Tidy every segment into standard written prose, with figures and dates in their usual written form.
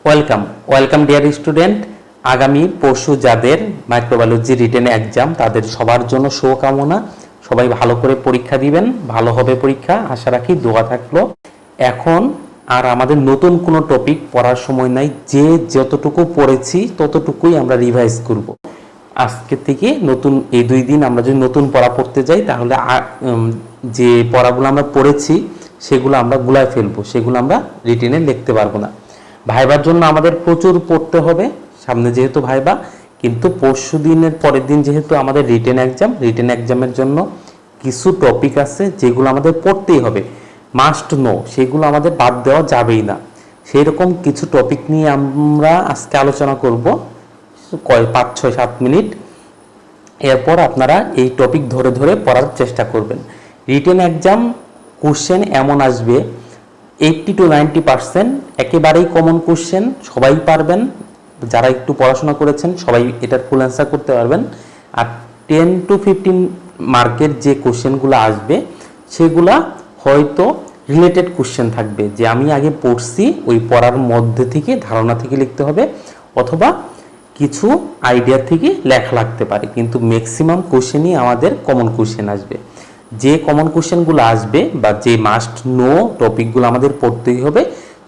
Welcome welcome dear student. আগামী পরশু যাদের মাইক্রোবায়োলজি রিটেন এক্সাম তাদের সবার জন্য শুভকামনা। সবাই ভালো করে পরীক্ষা দিবেন, ভালো হবে পরীক্ষা আশা রাখি, দোয়া থাকলো। এখন আর আমাদের নতুন কোনো টপিক পড়ার সময় নাই, যে যতটুকু পড়েছি ততটুকুই আমরা রিভাইজ করব। আজকে থেকে নতুন এই 2 দিন আমরা যদি নতুন পড়া পড়তে যাই তাহলে যে পড়াগুলো আমরা পড়েছি সেগুলো আমরা গুলায় ফেলবো, সেগুলো আমরা রিটেনে লিখতে পারবো না। ভাইবার জন্য আমাদের প্রচুর পড়তে হবে, সামনে যেহেতু ভাইবা, কিন্তু পরশু দিনের পরের দিন যেহেতু আমাদের রিটেন এক্সামের জন্য কিছু টপিক আছে যেগুলো আমাদের পড়তেই হবে, মাস্ট নো, সেগুলো আমাদের বাদ দেওয়া যাবেই না। সেই রকম কিছু টপিক নিয়ে আমরা আজকে আলোচনা করব 5-6-7 মিনিট। এরপর আপনারা এই টপিক ধরে ধরে পড়ার চেষ্টা করবেন। রিটেন এক্সাম কোশ্চেন এমন আসবে 80-90% একেবারেই কমন কোশ্চেন, সবাই পারবেন, যারা একটু পড়াশোনা করেছেন সবাই এটার ফুল অ্যান্সার করতে পারবেন। আর 10-15 মার্কের যে কোশ্চেনগুলো আসবে সেগুলা হয়তো রিলেটেড কোশ্চেন থাকবে, যে আমি আগে পড়ছি ওই পড়ার মধ্যে থেকে ধারণা থেকে লিখতে হবে, অথবা কিছু আইডিয়া থেকে লেখা লাগতে পারে, কিন্তু ম্যাক্সিমাম কোশ্চেনই আমাদের কমন কোশ্চেন আসবে। যে কমন কোশ্চেনগুলো আসবে বা যে মাস্ট নো টপিকগুলো আমাদের পড়তেই হবে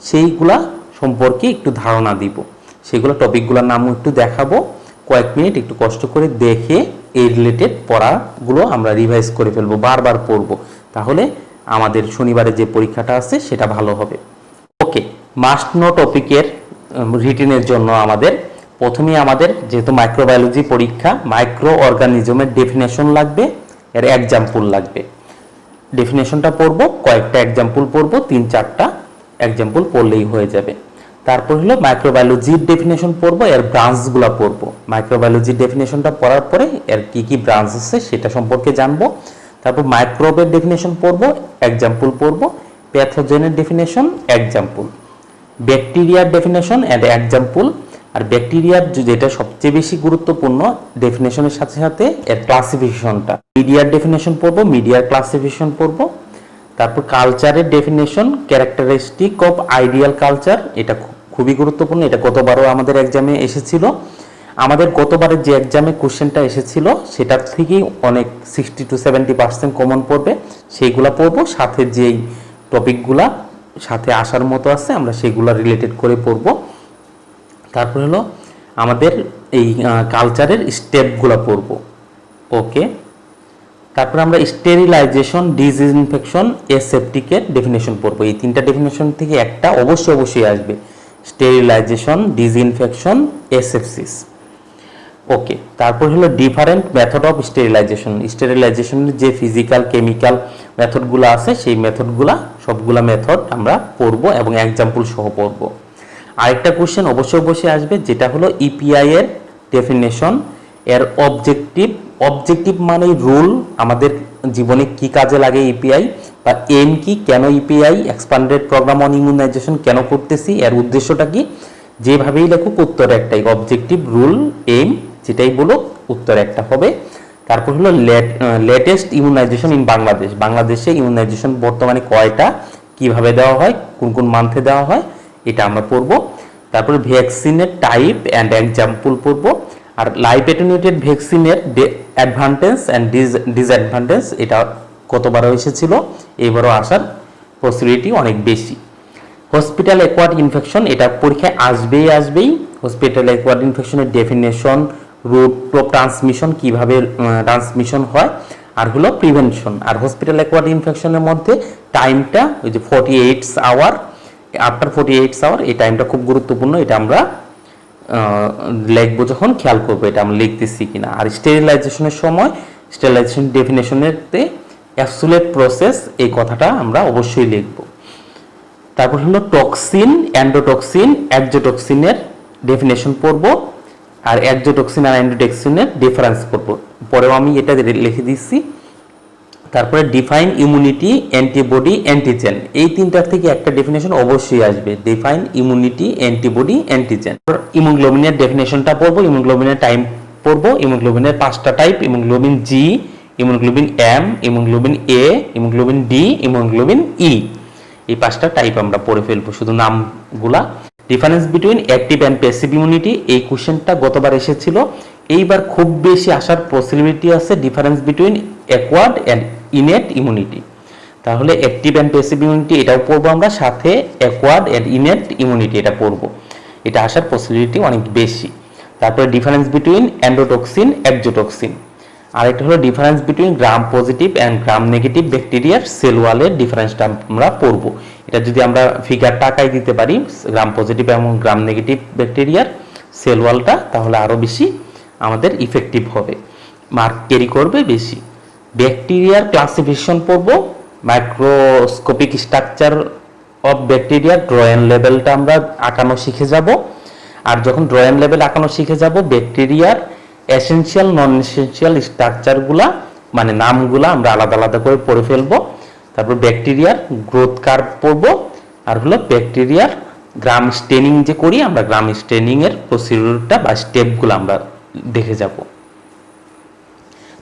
সেইগুলা সম্পর্কে একটু ধারণা দিব, সেগুলো টপিকগুলোর নামও একটু দেখাবো। কয়েক মিনিট একটু কষ্ট করে দেখে এই রিলেটেড পড়াগুলো আমরা রিভাইজ করে ফেলবো, বারবার পড়বো, তাহলে আমাদের শনিবারে যে পরীক্ষাটা আছে সেটা ভালো হবে। ওকে, মাস্ট নো টপিকের রিটেনের জন্য প্রথমেই আমাদের যেহেতু মাইক্রোবায়োলজি পরীক্ষা, মাইক্রো অর্গানিজমের ডেফিনেশন লাগবে, এর এক্সাম্পল লাগবে। ডেফিনেশনটা পড়বো, কয়েকটা এক্সাম্পল পড়বো, 3-4টা এক্সাম্পল পড়লেই হয়ে যাবে। তারপর হলো মাইক্রোবায়োলজির ডেফিনেশন পড়বো, এর ব্রাঞ্চগুলো পড়বো। মাইক্রোবায়োলজির ডেফিনেশনটা পড়ার পরে এর কি কি ব্রাঞ্চ আছে সেটা সম্পর্কে জানবো। তারপর মাইক্রোবের ডেফিনেশন পড়বো, এক্সাম্পল পড়বো। প্যাথোজেনের ডেফিনেশন, এক্সাম্পল। ব্যাকটেরিয়ার ডেফিনেশন এন্ড এক্সাম্পল। আর ব্যাকটেরিয়ার যেটা সবচেয়ে বেশি গুরুত্বপূর্ণ ডেফিনেশনের সাথে সাথে এর ক্লাসিফিকেশনটা। মিডিয়ার ডেফিনেশন পড়বো, মিডিয়ার ক্লাসিফিকেশন পড়বো। তারপর কালচারের definition, characteristic of ideal culture, এটা খুবই গুরুত্বপূর্ণ, এটা গতবারও আমাদের এক্সামে এসেছিল। আমাদের গতবারের যে এক্সামে কোশ্চেনটা এসেছিল সেটার থেকেই অনেক 60-70% কমন পড়বে, সেইগুলা পড়বো। সাথে যেই টপিকগুলা সাথে আসার মতো আছে আমরা সেগুলা রিলেটেড করে পড়বো। তারপর হলো আমাদের এই কালচারের স্টেপগুলো পড়বো। ওকে, তারপর আমরা স্টেরিলাইজেশন, ডিসইনফেকশন, এসেপটিকের ডেফিনেশন পড়বো। এই 3টা ডেফিনেশন থেকে একটা অবশ্যই আসবে, স্টেরিলাইজেশন, ডিসইনফেকশন, এসেপসিস। ওকে, তারপর হলো ডিফারেন্ট মেথড অফ স্টেরিলাইজেশন। স্টেরিলাইজেশনের যে ফিজিক্যাল কেমিক্যাল মেথডগুলো আছে সেই মেথডগুলা সবগুলা মেথড আমরা পড়বো এবং এক্সাম্পল সহ পড়বো। আরেকটা কোশ্চেন অবশ্যই আসবে, যেটা হলো ইপিআই এর ডেফিনেশন, এর অবজেক্টিভ মানে রুল, আমাদের জীবনে কি কাজে লাগে ইপিআই, বা এম কি, কেন EPI expanded programme on immunisation কেন করতেছি, এর উদ্দেশ্যটা কি, যেভাবেই লেখুক উত্তর একটাই, অবজেক্টিভ, রুল, এম, যেটাই বলো উত্তর একটা হবে। তারপর হলো লেটেস্ট ইমিউনাইজেশন ইন বাংলাদেশে ইমিউনাইজেশন বর্তমানে কয়টা, কিভাবে দেওয়া হয়, কোন কোন মান্থে দেওয়া হয়, এটা আমরা পড়বো। তারপর ভ্যাকসিনের টাইপ অ্যান্ড এক্সাম্পল পড়বো। আর লাইভ অ্যাটেনুয়েটেড ভ্যাকসিনের অ্যাডভান্টেজ অ্যান্ড ডিসঅ্যাডভান্টেজ, এটা কতবারও এসেছিল, এবারও আসার পসিবিলিটি অনেক বেশি। হসপিটাল অ্যাকোয়ার্ড ইনফেকশন, এটা পরীক্ষায় আসবেই। হসপিটাল অ্যাকোয়ার্ড ইনফেকশনের ডেফিনেশন, রুট অফ ট্রান্সমিশন, কিভাবে ট্রান্সমিশন হয়, আর হলো প্রিভেনশন। আর হসপিটাল অ্যাকোয়ার্ড ইনফেকশনের মধ্যে টাইমটা ওই যে 48 আওয়ার, আফটার 48 আওয়ার, এই টাইমটা খুব গুরুত্বপূর্ণ, এটা আমরা লিখবো যখন খেয়াল করবো এটা আমরা লিখতেছি কিনা। আর স্টেরিলাইজেশনের সময় স্টেরিলাইজেশন ডেফিনেশনেরতে অ্যাবসোলিউট প্রসেস, এই কথাটা আমরা অবশ্যই লিখবো। তারপর হলো টক্সিন, অ্যান্ডোটক্সিন, এক্সোটক্সিনের ডেফিনেশন পড়বো। আর এক্সোটক্সিন আর অ্যান্ডোটক্সিনের ডিফারেন্স পড়বো, পরেও আমি এটা লিখে দিচ্ছি। তারপরে ডিফাইন ইমিউনিটি, অ্যান্টিবডি, অ্যান্টিজেন, এই 3টার থেকে একটা ডেফিনেশন অবশ্যই আসবে, ডিফাইন ইমিউনিটি, অ্যান্টিবডি, অ্যান্টিজেন। ইমিউনোগ্লোবিনের ডেফিনেশনটা পড়বো, ইমিউনোগ্লোবিনের টাইম পড়বো, ইমিউনোগ্লোবিনের 5টা type, immunoglobin G, immunoglobin M, immunoglobin A, immunoglobin D, immunoglobin E, এই 5টা টাইপ আমরা পড়ে ফেলবো শুধু নামগুলা। Difference between active and passive immunity, এই কোশ্চেনটা গতবার এসেছিল। এইবার খুব বেশি আসার পসিবিলিটি আছে difference between acquired and innate immunity. তাহলে অ্যাক্টিভ অ্যান্ড প্যাসিভ ইমিউনিটি এটাও পড়বো আমরা, সাথে অ্যাকোয়ার্ড অ্যান্ড ইনেট ইমিউনিটি এটা পড়বো, এটা আসার পসিবিলিটি অনেক বেশি। তারপরে ডিফারেন্স বিটুইন অ্যান্ডোটক্সিন এক্সোটক্সিন, আর এটা হলো difference between gram positive and gram negative ব্যাকটেরিয়ার সেল ওয়ালের ডিফারেন্সটা আমরা পড়বো। এটা যদি আমরা ফিগারটা আঁকাই দিতে পারি গ্রাম পজিটিভ এবং গ্রাম নেগেটিভ ব্যাকটেরিয়ার সেল ওয়ালটা, তাহলে আরও বেশি আমাদের ইফেক্টিভ হবে, মার্ক ক্যারি করবে বেশি। ব্যাকটেরিয়ার ক্লাসিফিকেশন পড়বো, microscopic structure of bacteria drawing লেভেলটা আমরা আঁকানো শিখে যাব। আর যখন ড্রয়িং লেভেল আঁকানো শিখে যাব, ব্যাকটেরিয়ার এসেনশিয়াল নন এসেনশিয়াল স্ট্রাকচারগুলা মানে নামগুলা আমরা আলাদা আলাদা করে পড়ে ফেলবো। তারপর ব্যাকটেরিয়ার গ্রোথ কার্ভ পড়বো, আর হলো ব্যাকটেরিয়ার গ্রাম স্টেনিং যে করি আমরা, গ্রাম স্টেনিং এর প্রসিডিউরটা বা স্টেপগুলো আমরা দেখে যাব।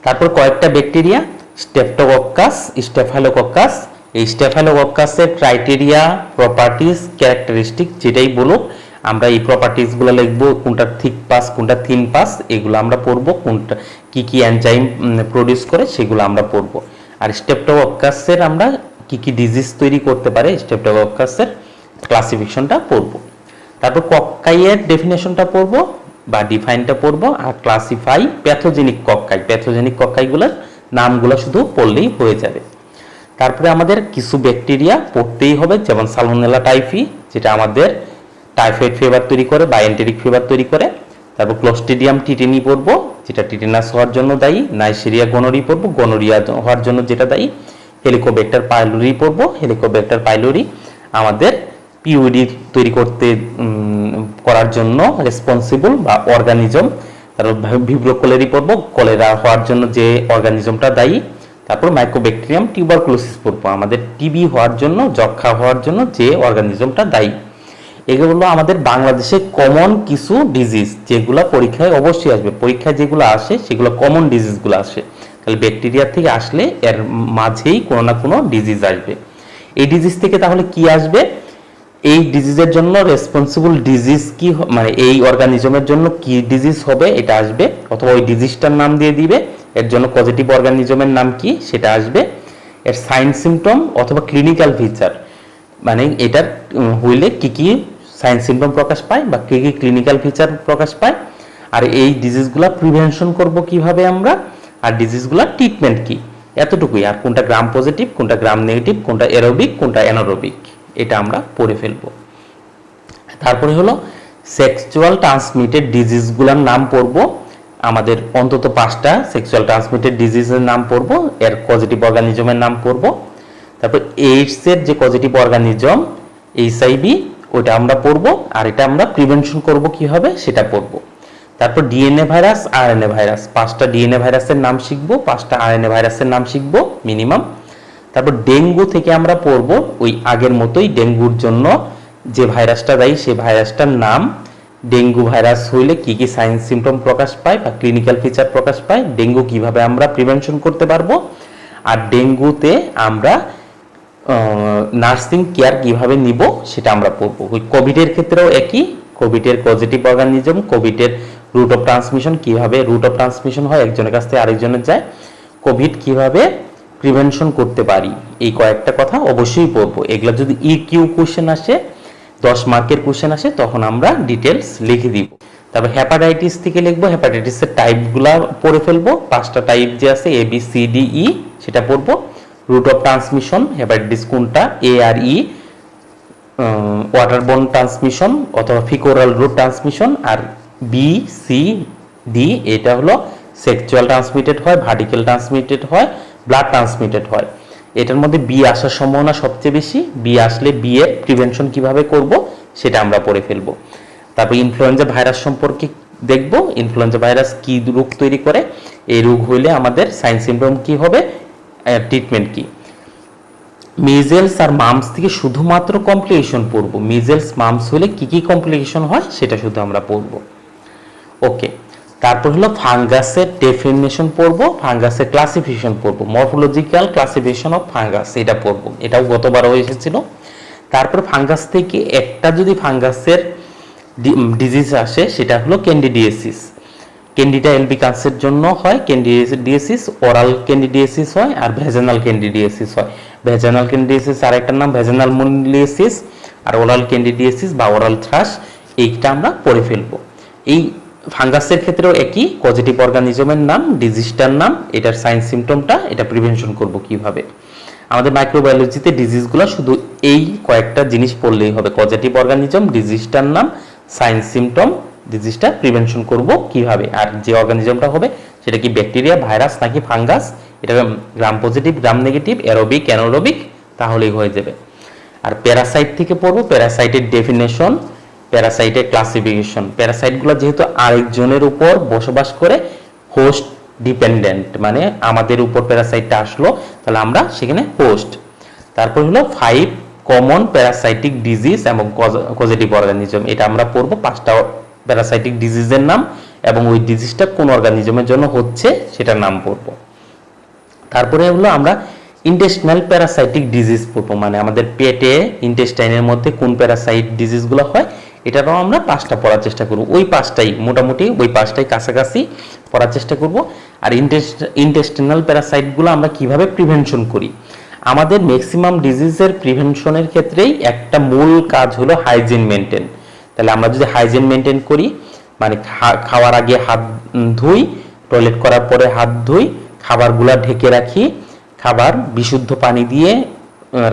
তারপর কয়েকটা ব্যাকটেরিয়া, স্ট্রেপ্টোকক্কাস, স্টেফাইলোকক্কাস, এই স্টেফাইলোকক্কাসের ক্রাইটেরিয়া, প্রপার্টিজ, ক্যারেক্টারিস্টিক যেটাই বলুক, আমরা এই প্রপার্টিজগুলো লিখবো, কোনটা থিক পাস কোনটা থিন পাস, এগুলো আমরা পড়বো, কোনটা কি কি এনজাইম প্রডিউস করে সেগুলো আমরা পড়বো। আর স্টেপ্টোকক্কাসের আমরা কি কি ডিজিজ তৈরি করতে পারে স্টেপ্টোকক্কাসের ক্লাসিফিকেশনটা পড়বো। তারপর কক্কাইয়ের ডেফিনেশনটা পড়বো বা ডিফাইনটা পড়বো, আর ক্লাসিফাই প্যাথোজেনিক কক্কাই, প্যাথোজেনিক কক্কাইগুলোর নামগুলো শুধু পড়লেই হয়ে যাবে। তারপরে আমাদের কিছু ব্যাকটেরিয়া পড়তেই হবে, যেমন সালমোনেলা টাইফি যেটা আমাদের টাইফয়েড ফিভার তৈরি করে বা এন্টেরিক ফিভার তৈরি করে। তারপর ক্লোস্ট্রিডিয়াম টিটেনি পড়বো, যেটা টিটেনাস হওয়ার জন্য দায়ী। নাইসেরিয়া গনোরি পড়বো, গনোরিয়া হওয়ার জন্য যেটা দায়ী। হেলিকোব্যাক্টার পাইলোরি পড়বো, হেলিকোব্যাক্টার পাইলোরি আমাদের পিউডি তৈরি করার জন্য রেসপন্সিবল বা অর্গানিজম। তারপর ভিব্রো কোলেরি পড়বো, কলেরা হওয়ার জন্য যে অর্গানিজমটা দায়ী। তারপর মাইক্রোব্যাকটেরিয়াম টিউবারকুলোসিস পড়বো, আমাদের টিবি হওয়ার জন্য, যক্ষা হওয়ার জন্য যে অর্গানিজমটা দায়ী। এগুলো আমাদের বাংলাদেশে কমন কিছু ডিজিজ, যেগুলো পরীক্ষায় অবশ্যই আসবে, পরীক্ষায় যেগুলো আসে সেগুলো কমন ডিজিজগুলো আসে। তাহলে ব্যাকটেরিয়া থেকে আসলে এর মাঝেই কোনো না কোনো ডিজিজ আসবে। এই ডিজিজ থেকে তাহলে কি আসবে, এই ডিজিজের জন্য রেসপন্সিবল ডিজিজ কি, মানে এই অর্গানিজমের জন্য কি ডিজিজ হবে এটা আসবে, অথবা ওই ডিজিজটার নাম দিয়ে দিবে, এর জন্য পজিটিভ অর্গানিজমের নাম কি সেটা আসবে, এর সাইন সিমটম অথবা ক্লিনিক্যাল ফিচার, মানে এটার হইলে কি কি সাইন সিমটম প্রকাশ পায় বা কি কি ক্লিনিক্যাল ফিচার প্রকাশ পায়, আর এই ডিজিজগুলা প্রিভেনশন করব কিভাবে আমরা, আর ডিজিজগুলা ট্রিটমেন্ট কি, এতটুকুই। আর কোনটা গ্রাম পজিটিভ, কোনটা গ্রাম নেগেটিভ, কোনটা এরোবিক, কোনটা অ্যানারোবিক, এটা আমরা পড়ে ফেলবো। তারপরে হলো সেক্সুয়াল ট্রান্সমিটেড ডিজিজগুলোর নাম পড়বো, আমাদের অন্তত 5টা সেক্সুয়াল ট্রান্সমিটেড ডিজিজের নাম পড়বো, এর পজিটিভ অর্গানিজমের নাম পড়বো। তারপর এইডসের যে পজিটিভ অর্গানিজম এইচআইভি, ওটা আমরা পড়বো, আর এটা আমরা প্রিভেনশন করব কিভাবে সেটা পড়বো। তারপর ডিএনএ ভাইরাস, আরএনএ ভাইরাস, 5টা ডিএনএ ভাইরাসের নাম শিখবো, 5টা আরএনএ ভাইরাসের নাম শিখবো মিনিমাম। তারপর ডেঙ্গু থেকে আমরা পড়বো ওই আগের মতোই, ডেঙ্গুর জন্য যে ভাইরাসটা দায়ী সেই ভাইরাসটার নাম, ডেঙ্গু ভাইরাস হইলে কি কি সাইন সিমটম প্রকাশ পায় বা ক্লিনিক্যাল ফিচার প্রকাশ পায়, ডেঙ্গু কিভাবে আমরা প্রিভেনশন করতে পারবো, আর ডেঙ্গুতে আমরা নার্সিং কেয়ার কিভাবে নিব সেটা আমরা পড়বো। ওই কোভিডের ক্ষেত্রেও একই, কোভিডের পজিটিভ অর্গানিজম, কোভিডের রুট অফ ট্রান্সমিশন, কিভাবে রুট অফ ট্রান্সমিশন হয় একজনের কাছ থেকে আরেকজনের যায়, কোভিড কিভাবে প্রিভেনশন করতে পারি, এই কয়েকটা কথা অবশ্যই পড়বো। এগুলো যদি ইকিউ কোশ্চেন আসে, 10 মার্কের কোশ্চেন আসে, তখন আমরা ডিটেলস লিখে দিব। তারপর হেপাটাইটিস থেকে লিখবো, হেপাটাইটিসের টাইপগুলা পড়ে ফেলবো, 5টা টাইপ যে আছে ABCDE সেটা পড়বো। রুট অফ ট্রান্সমিশন, হেপাটাইটিস কোনটা, A আর E, ওয়াটারবোর্ন ট্রান্সমিশন অথবা ফিকোরাল রুট ট্রান্সমিশন, আর BCD এটা হলো সেক্সুয়াল ট্রান্সমিটেড হয়, ভার্টিক্যাল ট্রান্সমিটেড হয়, ব্লাড ট্রান্সমিটেড হয়। এটার মধ্যে বি আসার সম্ভাবনা সবচেয়ে বেশি, বি আসলে বি এর প্রিভেনশন কিভাবে করব সেটা আমরা পড়ে ফেলবো। তারপর ইনফ্লুয়েঞ্জা ভাইরাস সম্পর্কে দেখব, ইনফ্লুয়েঞ্জা ভাইরাস কি রোগ তৈরি করে, এই রোগ হইলে আমাদের সাইন সিমটম কি হবে, ট্রিটমেন্ট কি। মিজেলস আর মামস থেকে শুধুমাত্র কমপ্লিকেশন পড়ব, মিজেলস মামস হলে কি কি কমপ্লিকেশন হয় সেটা শুধু আমরা পড়ব। ওকে, তারপর হলো ফাঙ্গাসের ডেফিনেশন পড়ব, ফাঙ্গাসের ক্লাসিফিকেশন পড়ব, মরফোলজিক্যাল ক্লাসিফিকেশন অফ ফাঙ্গাস এটা পড়ব, এটাও গতবারও এসেছিল। তারপর ফাঙ্গাস থেকে একটা যদি ফাঙ্গাসের ডিজিজ আসে সেটা হলো ক্যান্ডিডিয়াসিস। ক্যান্ডিডা এলবিকান্সের জন্য হয় ক্যান্ডিডিয়াসিস, ওরাল ক্যান্ডিডিয়াসিস হয়, আর ভেজানাল ক্যান্ডিডিয়াসিস হয়। ভেজানাল ক্যান্ডিডিয়াসিস আর একটা নাম ভেজানাল মোনিলিয়াসিস, আর ওরাল ক্যান্ডিডিয়াসিস বা ওরাল থ্রাশ, এইটা আমরা পড়ে ফেলবো। এই ফাঙ্গাসের ক্ষেত্রেও একই, পজিটিভ অর্গানিজমের নাম, ডিজিজটার নাম, এটার সাইন সিমটমটা, এটা প্রিভেনশন করব কিভাবে। আমাদের মাইক্রোবায়োলজিতে ডিজিজগুলো শুধু এই কয়েকটা জিনিস পড়লেই হবে, পজিটিভ অর্গানিজম, ডিজিজটার নাম, সাইন সিমটম, ডিজিজটা প্রিভেনশন করব কিভাবে। আর যে অর্গানিজমটা হবে সেটা কি ব্যাকটেরিয়া, ভাইরাস নাকি ফাঙ্গাস, এটা gram positive, gram negative, aerobic, anaerobic, তাহলেই হয়ে যাবে। আর প্যারাসাইট থেকে পড়বো, প্যারাসাইটের ডেফিনেশন, প্যারাসাইটের ক্লাসিফিকেশন। প্যারাসাইটগুলো যেহেতু আরেকজনের উপর বসবাস করে, হোস্ট ডিপেন্ডেন্ট, মানে আমাদের উপর প্যারাসাইটটা আসলো তাহলে আমরা সেখানে হোস্ট। তারপর হলো 5 কমন প্যারাসাইটিক ডিজিজ এবং পজিটিভ অর্গানিজম, এটা আমরা পড়বো 5টা প্যারাসাইটিক ডিজিজের নাম এবং ওই ডিজিজটা কোন অর্গানিজমের জন্য হচ্ছে সেটার নাম পড়বো। তারপরে হলো আমরা ইন্টেস্টাইনাল প্যারাসাইটিক ডিজিজ পড়বো, মানে আমাদের পেটে ইন্টেস্টাইনের মধ্যে কোন প্যারাসাইট ডিজিজগুলো হয় এটারও আমরা 5টা পড়ার চেষ্টা করব। ওই 5টাই মোটামুটি, ওই 5টাই কাছাকাছি পড়ার চেষ্টা করব। আর ইন্টেস্টাইনাল প্যারাসাইটগুলো আমরা কিভাবে প্রিভেনশন করি। আমাদের ম্যাক্সিমাম ডিজিজের প্রিভেনশনের ক্ষেত্রেই একটা মূল কাজ হলো হাইজিন মেনটেন। তাহলে আমরা যদি হাইজিন মেনটেন করি, মানে খাওয়ার আগে হাত ধুই, টয়লেট করার পরে হাত ধুই, খাবারগুলা ঢেকে রাখি, খাবার বিশুদ্ধ পানি দিয়ে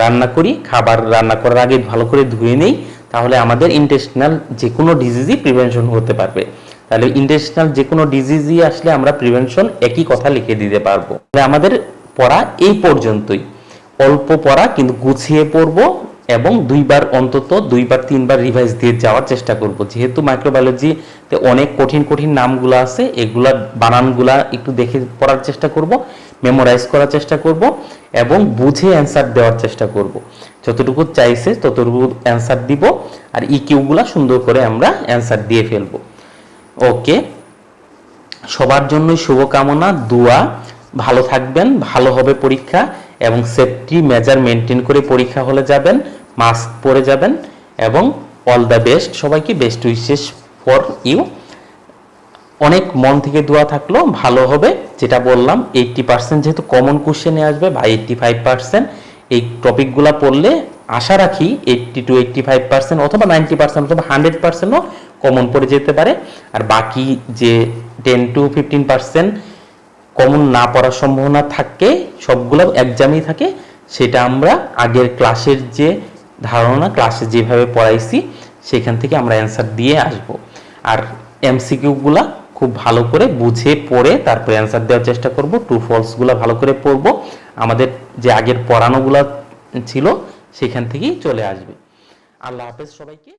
রান্না করি, খাবার রান্না করার আগে ভালো করে ধুয়ে নেই, তাহলে আমাদের ইন্টেস্টাইনাল যে কোনো ডিজিজই প্রিভেনশন হতে পারবে। তাহলে ইন্টেস্টাইনাল যে কোনো ডিজিজই আসলে আমরা প্রিভেনশন একই কথা লিখে দিতে পারবো। আমাদের পড়া এই পর্যন্তই, অল্প পড়া কিন্তু গুছিয়ে পড়বো এবং অন্তত 2-3বার রিভাইজ দিয়ে যাওয়ার চেষ্টা করব। যেহেতু মাইক্রোবায়োলজিতে অনেক কঠিন কঠিন নামগুলো আছে, এগুলা বানানগুলা একটু দেখে পড়ার চেষ্টা করব, মেমোরাইজ করার চেষ্টা করব এবং বুঝে অ্যান্সার দেওয়ার চেষ্টা করব। যতটুকু চাইছে ততটুকু অ্যান্সার দিব, আর ইকিউগুলা সুন্দর করে আমরা অ্যান্সার দিয়ে ফেলব। ওকে, সবার জন্যই শুভকামনা, দোয়া, ভালো থাকবেন, ভালো হবে পরীক্ষা এবং সেফটি মেজার মেনটেন করে পরীক্ষা হলে যাবেন, মাস্ক পরে যাবেন এবং অল দ্য বেস্ট সবাইকে, বেস্ট উইশেস ফর ইউ। অনেক মন থেকে দোয়া থাকলো, ভালো হবে। যেটা বললাম 80% যেহেতু কমন কোশ্চেনে আসবে বা 85% এই টপিকগুলো পড়লে আশা রাখি 80 to 85% অথবা 90% অথবা 100%ও কমন পড়ে যেতে পারে। আর বাকি যে 10 to 15% কমন না পড়ার সম্ভাবনা থাকে, সবগুলো এক্সামেই থাকে, সেটা আমরা আগের ক্লাসের যে ধারণা, ক্লাসে যেভাবে পড়াইছি সেখান থেকে আমরা অ্যান্সার দিয়ে আসব। আর এমসিকিউগুলা খুব ভালো করে বুঝে পড়ে তারপরে অ্যান্সার দেওয়ার চেষ্টা করব। ট্রু ফলসগুলো ভালো করে পড়ব, আমাদের যে আগের পড়ানোগুলো ছিল সেখান থেকেই চলে আসবে। আল্লাহ হাফেজ সবাইকে।